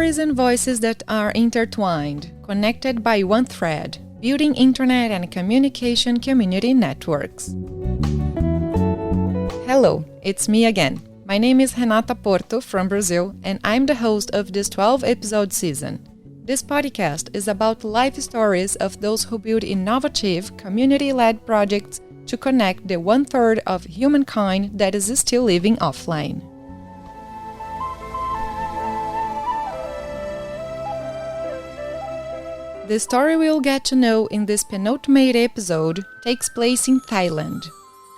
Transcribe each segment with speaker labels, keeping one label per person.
Speaker 1: stories and voices that are intertwined, connected by one thread, building internet and communication community networks. Hello, it's me again. My name is Renata Porto from Brazil, and I'm the host of this 12-episode season. This podcast is about life stories of those who build innovative, community-led projects to connect the one-third of humankind that is still living offline. The story we'll get to know in this penultimate episode takes place in Thailand.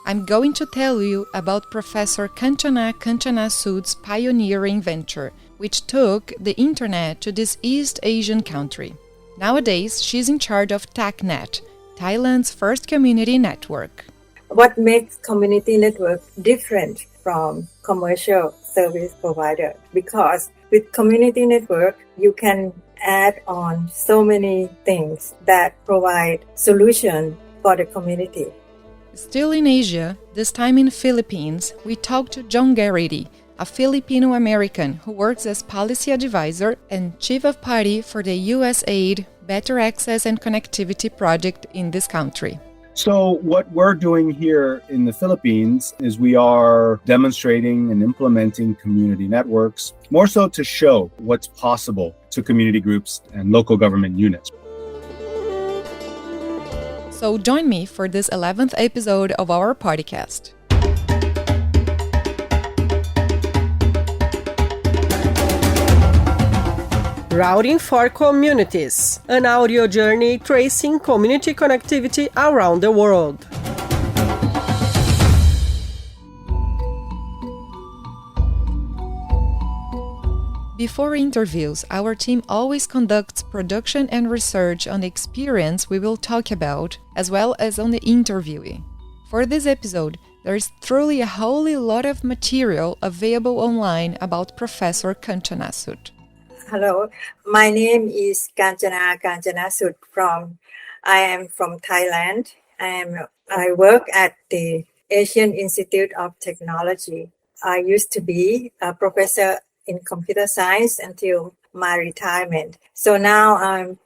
Speaker 1: I'm going to tell you about Professor Kanchaná Kanchanásut's pioneering venture, which took the internet to this East Asian country. Nowadays, she's in charge of TakNet, Thailand's first community network.
Speaker 2: What makes community network different from commercial service provider? Because with community network, you can add on so many things that provide solution for the community.
Speaker 1: Still in Asia, this time in Philippines, we talked to John Garrity, a Filipino-American who works as policy advisor and chief of party for the USAID Better Access and Connectivity project in this country.
Speaker 3: So what we're doing here in the Philippines is we are demonstrating and implementing community networks, more so to show what's possible to community groups and local government units.
Speaker 1: So join me for this 11th episode of our podcast.
Speaker 4: Routing for Communities, an audio journey tracing community connectivity around the world.
Speaker 1: Before interviews, our team always conducts production and research on the experience we will talk about, as well as on the interviewee. For this episode, there is truly a whole lot of material available online about Professor Kanchaná.
Speaker 2: Hello, my name is Kanchaná Kanchanásut I am from Thailand. I work at the Asian Institute of Technology. I used to be a professor in computer science until my retirement. So now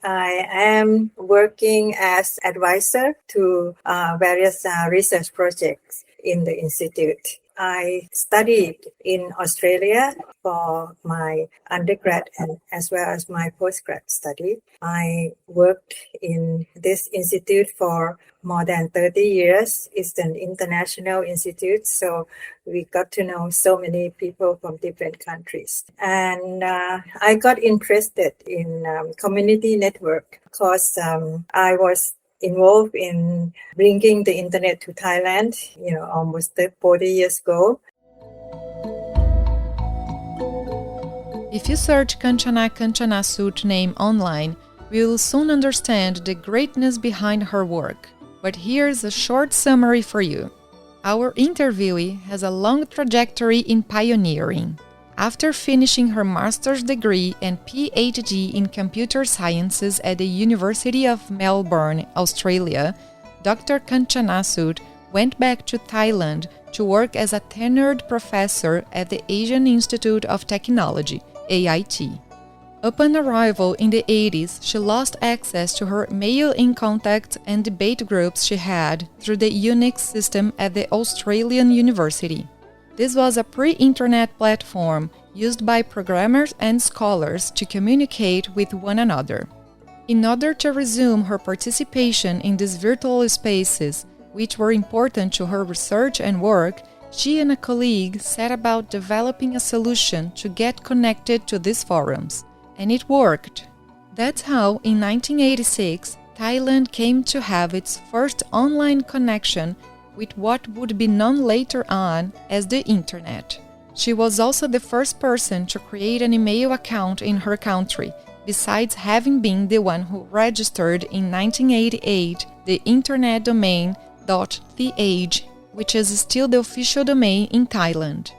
Speaker 2: I am working as advisor to various research projects in the institute. I studied in Australia for my undergrad and as well as my postgrad study. I worked in this institute for more than 30 years. It's an international institute, so we got to know so many people from different countries. And I got interested in community network because I was involved in bringing the internet to Thailand, almost 40 years ago.
Speaker 1: If you search Kanchaná Kanchanásut name online, we will soon understand the greatness behind her work. But here's a short summary for you. Our interviewee has a long trajectory in pioneering. After finishing her master's degree and PhD in computer sciences at the University of Melbourne, Australia, Dr. Kanchanásut went back to Thailand to work as a tenured professor at the Asian Institute of Technology, AIT. Upon arrival in the 80s, she lost access to her mail-in contacts and debate groups she had through the Unix system at the Australian University. This was a pre-internet platform used by programmers and scholars to communicate with one another. In order to resume her participation in these virtual spaces, which were important to her research and work, she and a colleague set about developing a solution to get connected to these forums. And it worked. That's how, in 1986, Thailand came to have its first online connection with what would be known later on as the Internet. She was also the first person to create an email account in her country, besides having been the one who registered in 1988 the internet domain .th, which is still the official domain in Thailand.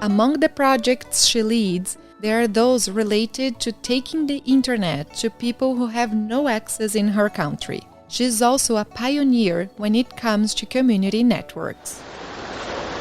Speaker 1: Among the projects she leads, there are those related to taking the internet to people who have no access in her country. She is also a pioneer when it comes to community networks.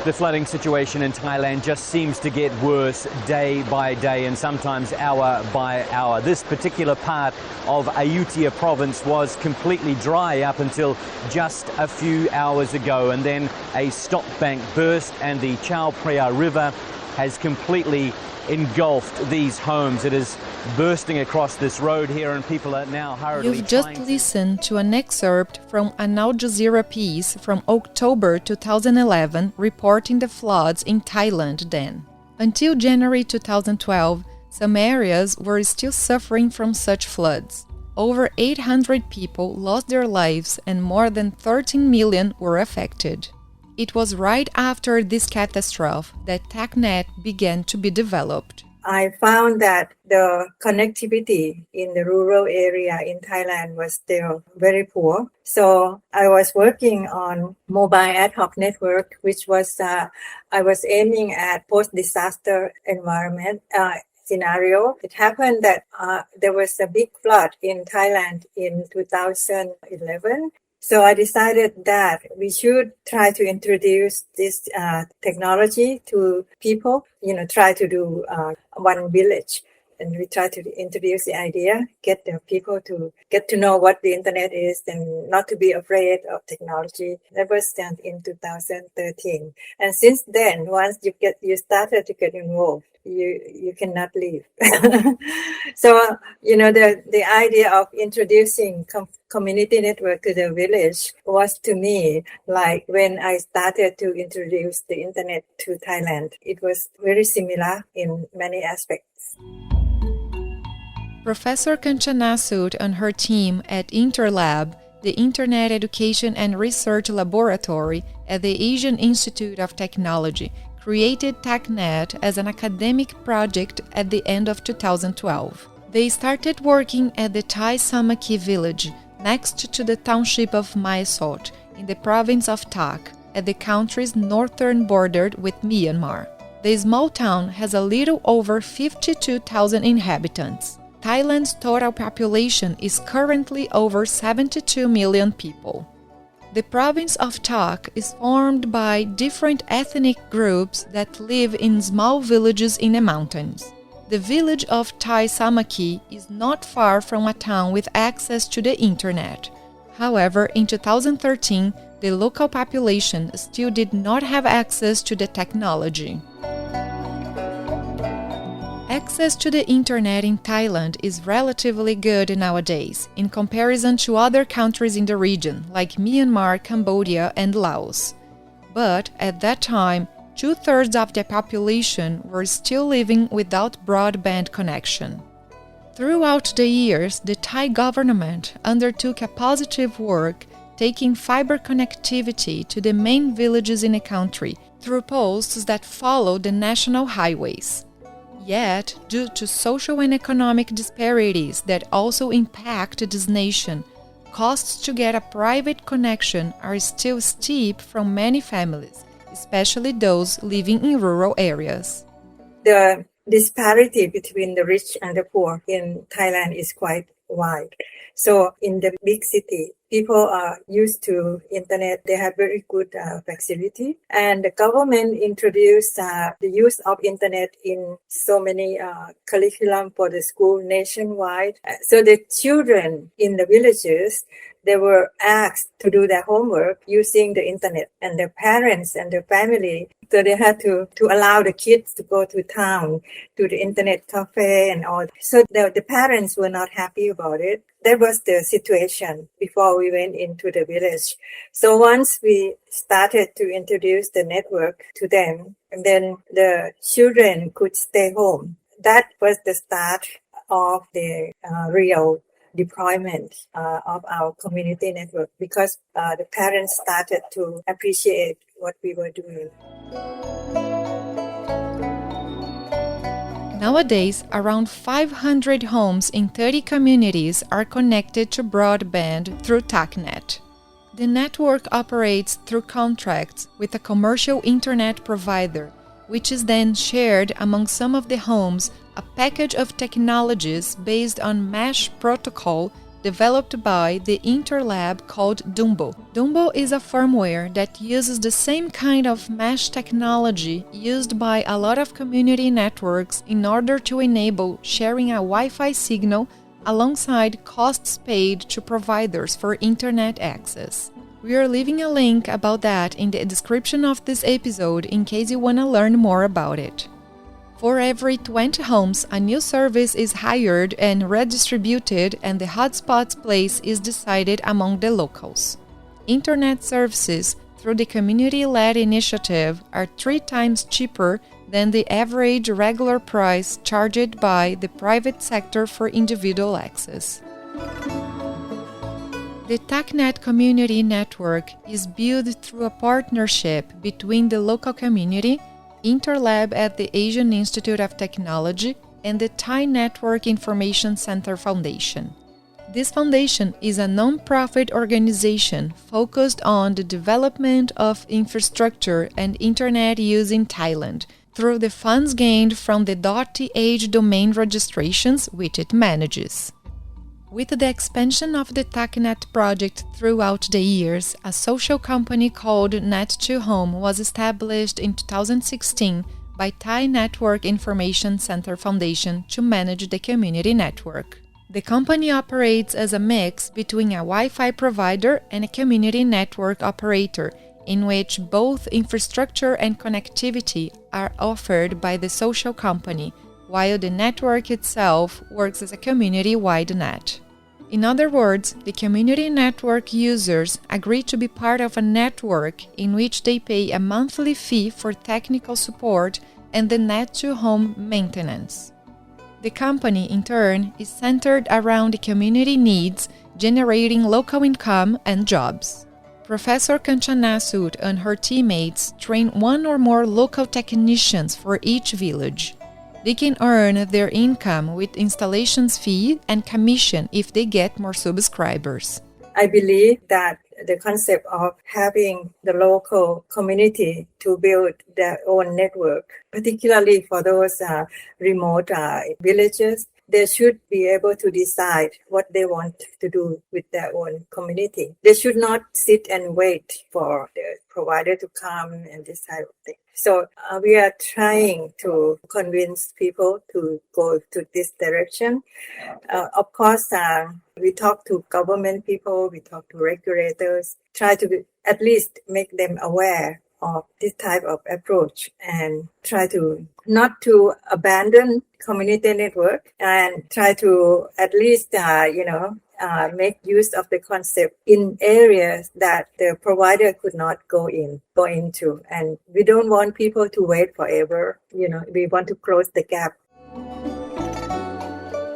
Speaker 5: The flooding situation in Thailand just seems to get worse day by day and sometimes hour by hour. This particular part of Ayutthaya province was completely dry up until just a few hours ago, and then a stop bank burst and the Chao Phraya River has completely engulfed these homes. It is bursting across this road here and people are now hurriedly
Speaker 1: You've just listened to an excerpt from an Al Jazeera piece from October 2011 reporting the floods in Thailand then. Until January 2012, some areas were still suffering from such floods. Over 800 people lost their lives and more than 13 million were affected. It was right after this catastrophe that TakNet began to be developed.
Speaker 2: I found that the connectivity in the rural area in Thailand was still very poor. So I was working on mobile ad hoc network, which was, I was aiming at post-disaster environment scenario. It happened that there was a big flood in Thailand in 2011. So I decided that we should try to introduce this technology to people, try to do one village. And we try to introduce the idea, get the people to get to know what the internet is and not to be afraid of technology. That was done in 2013. And since then, once you started to get involved, you cannot leave. So, the idea of introducing community network to the village was to me like when I started to introduce the internet to Thailand. It was very similar in many aspects.
Speaker 1: Professor Kanchaná and her team at Interlab, the Internet Education and Research Laboratory at the Asian Institute of Technology, created TakNet as an academic project at the end of 2012. They started working at the Thai Samaki village, next to the township of Maesot, in the province of Tak, at the country's northern border with Myanmar. The small town has a little over 52,000 inhabitants. Thailand's total population is currently over 72 million people. The province of Tak is formed by different ethnic groups that live in small villages in the mountains. The village of Thai Samaki is not far from a town with access to the internet. However, in 2013, the local population still did not have access to the technology. Access to the internet in Thailand is relatively good nowadays, in comparison to other countries in the region, like Myanmar, Cambodia, and Laos. But at that time, 2/3 of the population were still living without broadband connection. Throughout the years, the Thai government undertook a positive work taking fiber connectivity to the main villages in the country through posts that follow the national highways. Yet, due to social and economic disparities that also impact this nation, costs to get a private connection are still steep from many families, especially those living in rural areas.
Speaker 2: The disparity between the rich and the poor in Thailand is quite wide. So in the big city, people are used to internet. They have very good facility. And the government introduced the use of internet in so many curriculum for the school nationwide. So the children in the villages, they were asked to do their homework using the internet, and their parents and their family, so they had to allow the kids to go to town, to the internet cafe and all. So the parents were not happy about it. That was the situation before we went into the village. So once we started to introduce the network to them, and then the children could stay home. That was the start of the real deployment of our community network, because the parents started to appreciate what we were doing.
Speaker 1: Nowadays, around 500 homes in 30 communities are connected to broadband through TakNet. The network operates through contracts with a commercial internet provider, which is then shared among some of the homes, a package of technologies based on mesh protocol developed by the Interlab called Dumbo. Dumbo is a firmware that uses the same kind of mesh technology used by a lot of community networks in order to enable sharing a Wi-Fi signal alongside costs paid to providers for internet access. We are leaving a link about that in the description of this episode in case you want to learn more about it. For every 20 homes, a new service is hired and redistributed, and the hotspot's place is decided among the locals. Internet services through the community-led initiative are 3 times cheaper than the average regular price charged by the private sector for individual access. The TakNet community network is built through a partnership between the local community, Interlab at the Asian Institute of Technology, and the Thai Network Information Center Foundation. This foundation is a non-profit organization focused on the development of infrastructure and internet use in Thailand through the funds gained from the .th domain registrations which it manages. With the expansion of the TakNet project throughout the years, a social company called Net2Home was established in 2016 by Thai Network Information Center Foundation to manage the community network. The company operates as a mix between a Wi-Fi provider and a community network operator, in which both infrastructure and connectivity are offered by the social company, while the network itself works as a community-wide net. In other words, the community network users agree to be part of a network in which they pay a monthly fee for technical support and the Net2Home maintenance. The company, in turn, is centered around the community needs, generating local income and jobs. Professor Kanchaná and her teammates train 1 or more local technicians for each village. They can earn their income with installations fee and commission if they get more subscribers.
Speaker 2: I believe that the concept of having the local community to build their own network, particularly for those remote villages, they should be able to decide what they want to do with their own community. They should not sit and wait for the provider to come and this type of thing. So we are trying to convince people to go to this direction. Of course, we talk to government people, we talk to regulators, try to at least make them aware of this type of approach and try to not to abandon community network and try to at least, make use of the concept in areas that the provider could not go into. And we don't want people to wait forever. We want to close the gap.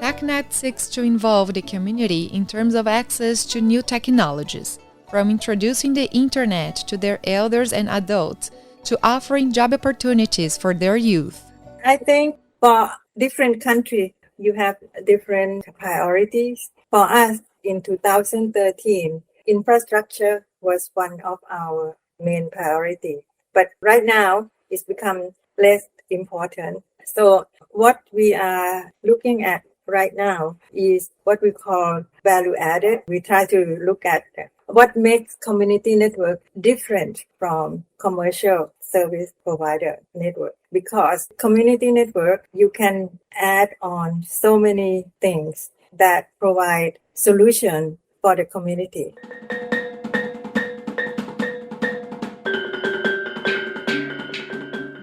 Speaker 1: TakNet seeks to involve the community in terms of access to new technologies, from introducing the internet to their elders and adults to offering job opportunities for their youth.
Speaker 2: I think for different countries, you have different priorities. For us, in 2013, infrastructure was one of our main priorities. But right now, it's become less important. So what we are looking at right now is what we call value added. We try to look at what makes community network different from commercial service provider network. Because community network, you can add on so many things that provide solution for the community.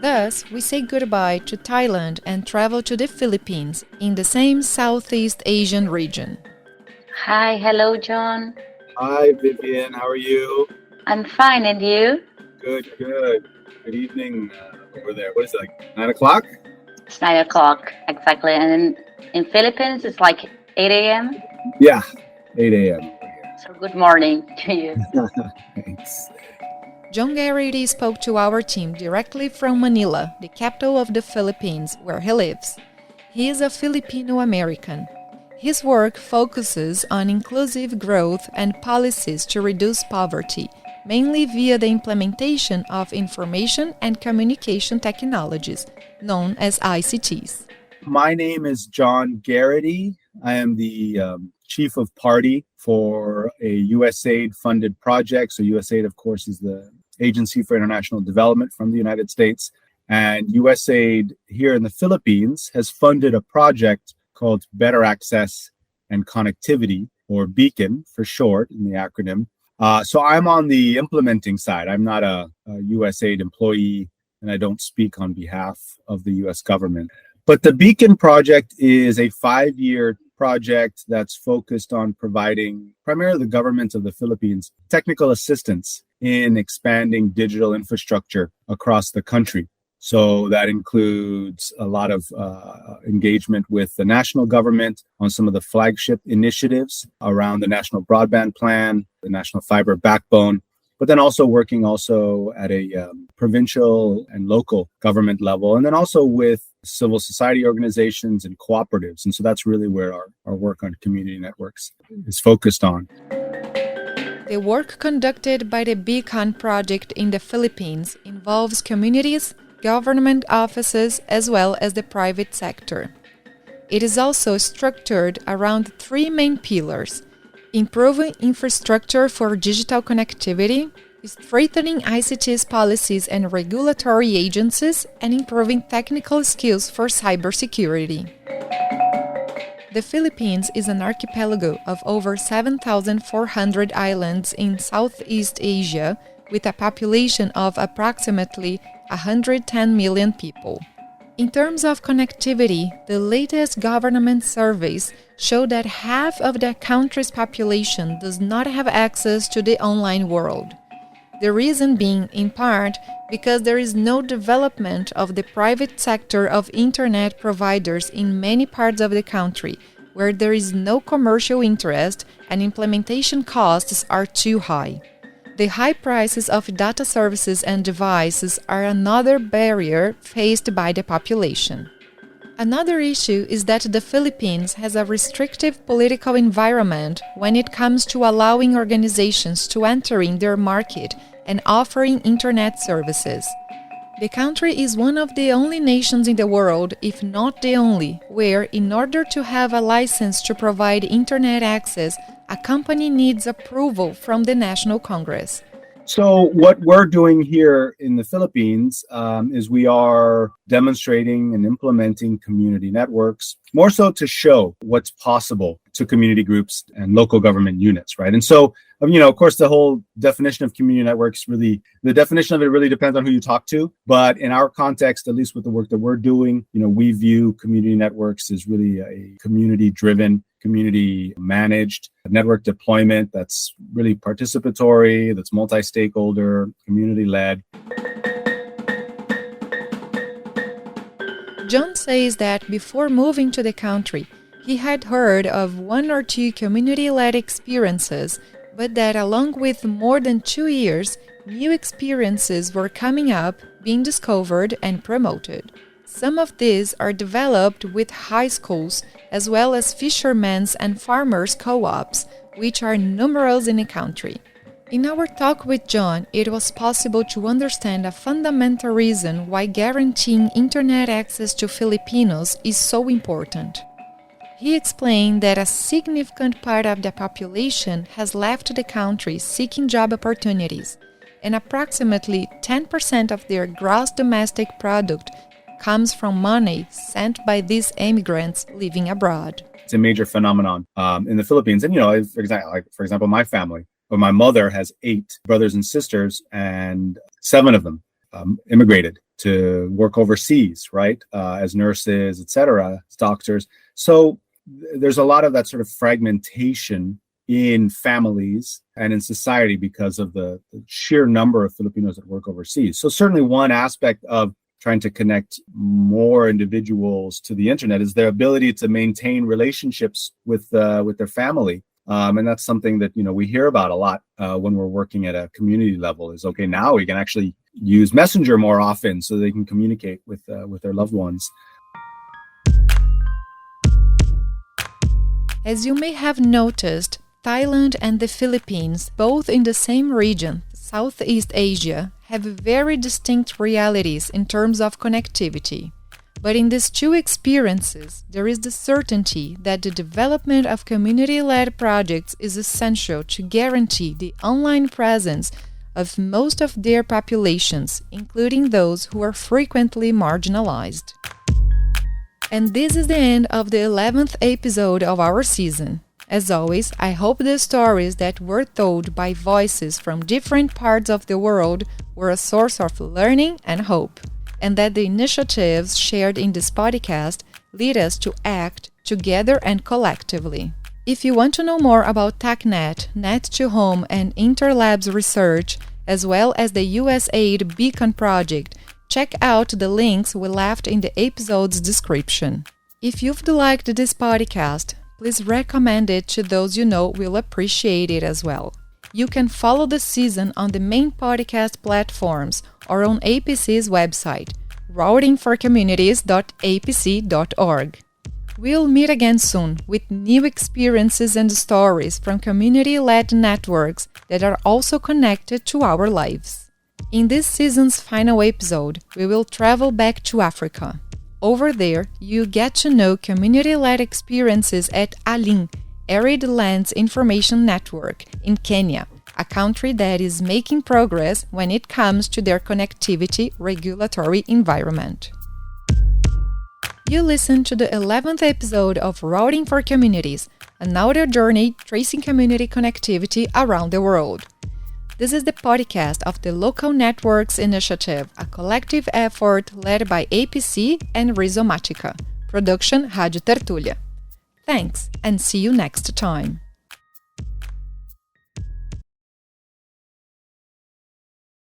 Speaker 1: Thus, we say goodbye to Thailand and travel to the Philippines in the same Southeast Asian region.
Speaker 6: Hi, hello, John.
Speaker 3: Hi, Vivian. How are you?
Speaker 6: I'm fine, and you?
Speaker 3: Good. Good evening over there. What is it, like 9 o'clock?
Speaker 6: It's 9 o'clock, exactly. And in Philippines, it's like 8 a.m.?
Speaker 3: Yeah, 8 a.m.
Speaker 6: So good morning to you.
Speaker 3: Thanks.
Speaker 1: John Garrity spoke to our team directly from Manila, the capital of the Philippines, where he lives. He is a Filipino-American. His work focuses on inclusive growth and policies to reduce poverty, mainly via the implementation of information and communication technologies, known as ICTs.
Speaker 3: My name is John Garrity. I am the chief of party for a USAID funded project. So USAID, of course, is the Agency for International Development from the United States. And USAID here in the Philippines has funded a project called Better Access and Connectivity, or BEACON for short in the acronym. So I'm on the implementing side. I'm not a USAID employee, and I don't speak on behalf of the US government. But the BEACON project is a 5-year project that's focused on providing primarily the government of the Philippines technical assistance in expanding digital infrastructure across the country. So that includes a lot of engagement with the national government on some of the flagship initiatives around the national broadband plan, the national fiber backbone, but then also working at a provincial and local government level, and then also with civil society organizations and cooperatives. And so that's really where our work on community networks is focused on.
Speaker 1: The work conducted by the BEACON project in the Philippines involves communities, government offices, as well as the private sector. It is also structured around 3 main pillars: improving infrastructure for digital connectivity, strengthening ICTs policies and regulatory agencies, and improving technical skills for cybersecurity. The Philippines is an archipelago of over 7,400 islands in Southeast Asia, with a population of approximately 110 million people. In terms of connectivity, the latest government surveys show that half of the country's population does not have access to the online world. The reason being, in part, because there is no development of the private sector of internet providers in many parts of the country, where there is no commercial interest and implementation costs are too high. The high prices of data services and devices are another barrier faced by the population. Another issue is that the Philippines has a restrictive political environment when it comes to allowing organizations to enter in their market and offering internet services. The country is one of the only nations in the world, if not the only, where, in order to have a license to provide internet access, a company needs approval from the National Congress.
Speaker 3: So what we're doing here in the Philippines is we are demonstrating and implementing community networks, more so to show what's possible to community groups and local government units, right? And so, of course, the whole definition of community networks the definition of it really depends on who you talk to. But in our context, at least with the work that we're doing, we view community networks as really a community-driven, community-managed network deployment that's really participatory, that's multi-stakeholder, community-led.
Speaker 1: John says that before moving to the country, he had heard of 1 or 2 community-led experiences, but that along with more than 2 years, new experiences were coming up, being discovered and promoted. Some of these are developed with high schools, as well as fishermen's and farmers' co-ops, which are numerous in the country. In our talk with John, it was possible to understand a fundamental reason why guaranteeing internet access to Filipinos is so important. He explained that a significant part of the population has left the country seeking job opportunities, and approximately 10% of their gross domestic product comes from money sent by these immigrants living abroad.
Speaker 3: It's a major phenomenon in the Philippines. And, for example, my family, or my mother has 8 brothers and sisters, and 7 of them immigrated to work overseas, right? As nurses, etc., as doctors. So there's a lot of that sort of fragmentation in families and in society because of the sheer number of Filipinos that work overseas. So certainly one aspect of trying to connect more individuals to the internet is their ability to maintain relationships with their family. And that's something that, we hear about a lot when we're working at a community level is, okay, now we can actually use Messenger more often so they can communicate with their loved ones.
Speaker 1: As you may have noticed, Thailand and the Philippines, both in the same region, Southeast Asia, have very distinct realities in terms of connectivity. But in these two experiences, there is the certainty that the development of community-led projects is essential to guarantee the online presence of most of their populations, including those who are frequently marginalized. And this is the end of the 11th episode of our season. As always, I hope the stories that were told by voices from different parts of the world were a source of learning and hope, and that the initiatives shared in this podcast lead us to act together and collectively. If you want to know more about TakNet, Net2Home, and Interlabs research, as well as the USAID Beacon project, check out the links we left in the episode's description. If you've liked this podcast, please recommend it to those you know will appreciate it as well. You can follow the season on the main podcast platforms or on APC's website, routingforcommunities.apc.org. We'll meet again soon with new experiences and stories from community-led networks that are also connected to our lives. In this season's final episode, we will travel back to Africa. Over there, you get to know community-led experiences at ALIN, Arid Lands Information Network, in Kenya, a country that is making progress when it comes to their connectivity regulatory environment. You listened to the 11th episode of Routing for Communities, an audio journey tracing community connectivity around the world. This is the podcast of the Local Networks Initiative, a collective effort led by APC and Rizomatica. Production Rádio Tertúlia. Thanks, and see you next time.